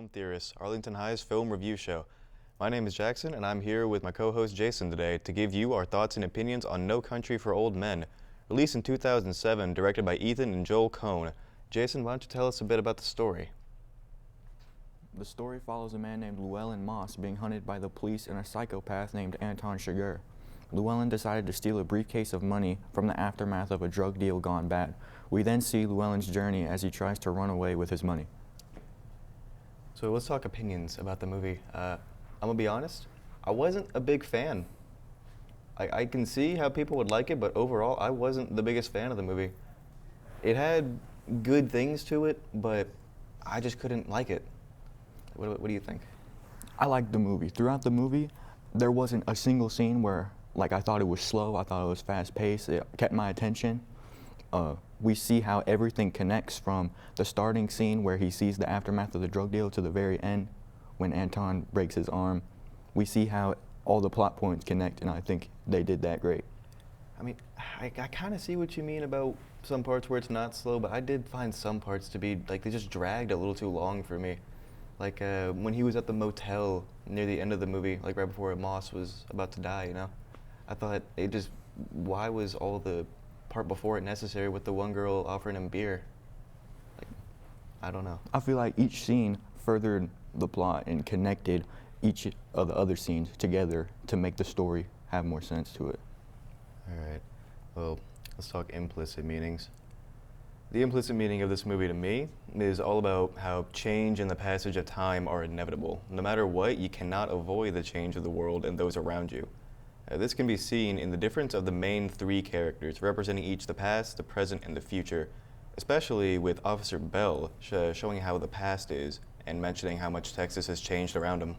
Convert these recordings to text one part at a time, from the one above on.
Film Theorists, Arlington High's film review show. My name is Jackson, and I'm here with my co-host Jason today to give you our thoughts and opinions on No Country for Old Men, released in 2007, directed by Ethan and Joel Coen. Jason, why don't you tell us a bit about the story? The story follows a man named Llewellyn Moss being hunted by the police and a psychopath named Anton Chigurh. Llewellyn decided to steal a briefcase of money from the aftermath of a drug deal gone bad. We then see Llewellyn's journey as he tries to run away with his money. So let's talk opinions about the movie. I'm gonna be honest, I wasn't a big fan. I can see how people would like it, but overall, I wasn't the biggest fan of the movie. It had good things to it, but I just couldn't like it. What do you think? I liked the movie. Throughout the movie, there wasn't a single scene where I thought it was slow, I thought it was fast-paced, it kept my attention. We see how everything connects from the starting scene where he sees the aftermath of the drug deal to the very end when Anton breaks his arm. We see how all the plot points connect, and I think they did that great. I mean, I kind of see what you mean about some parts where it's not slow, but I did find some parts to be, like, they just dragged a little too long for me. Like, when he was at the motel near the end of the movie, like right before Moss was about to die, you know? I thought it just, why was all the part before it necessary with the one girl offering him beer? Like, I don't know. I feel like each scene furthered the plot and connected each of the other scenes together to make the story have more sense to it. All right, well, let's talk implicit meanings. The implicit meaning of this movie to me is all about how change and the passage of time are inevitable. No matter what, you cannot avoid the change of the world and those around you. This can be seen in the difference of the main three characters, representing each the past, the present, and the future, especially with Officer Bell showing how the past is and mentioning how much Texas has changed around him.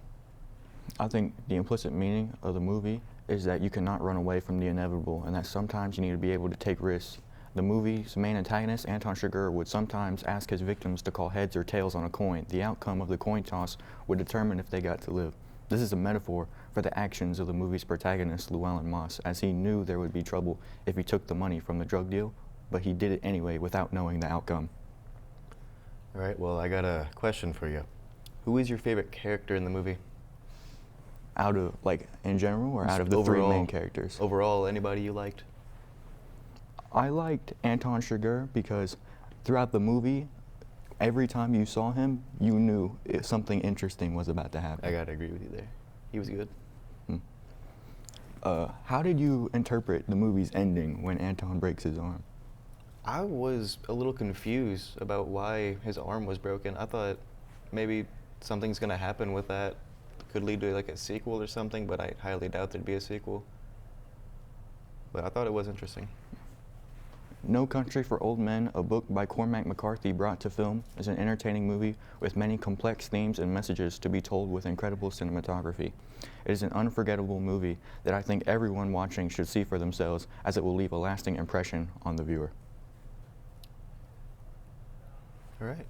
I think the implicit meaning of the movie is that you cannot run away from the inevitable and that sometimes you need to be able to take risks. The movie's main antagonist, Anton Chigurh, would sometimes ask his victims to call heads or tails on a coin. The outcome of the coin toss would determine if they got to live. This is a metaphor for the actions of the movie's protagonist, Llewellyn Moss, as he knew there would be trouble if he took the money from the drug deal, but he did it anyway without knowing the outcome. All right, well, I got a question for you. Who is your favorite character in the movie? Out of, like, in general, or out of the overall, three main characters? Overall, anybody you liked? I liked Anton Chigurh because throughout the movie, every time you saw him, you knew something interesting was about to happen. I gotta agree with you there. He was good. How did you interpret the movie's ending when Anton breaks his arm? I was a little confused about why his arm was broken. I thought maybe something's gonna happen with that. Could lead to like a sequel or something, but I highly doubt there'd be a sequel. But I thought it was interesting. No Country for Old Men, a book by Cormac McCarthy brought to film, is an entertaining movie with many complex themes and messages to be told with incredible cinematography. It is an unforgettable movie that I think everyone watching should see for themselves, as it will leave a lasting impression on the viewer. All right.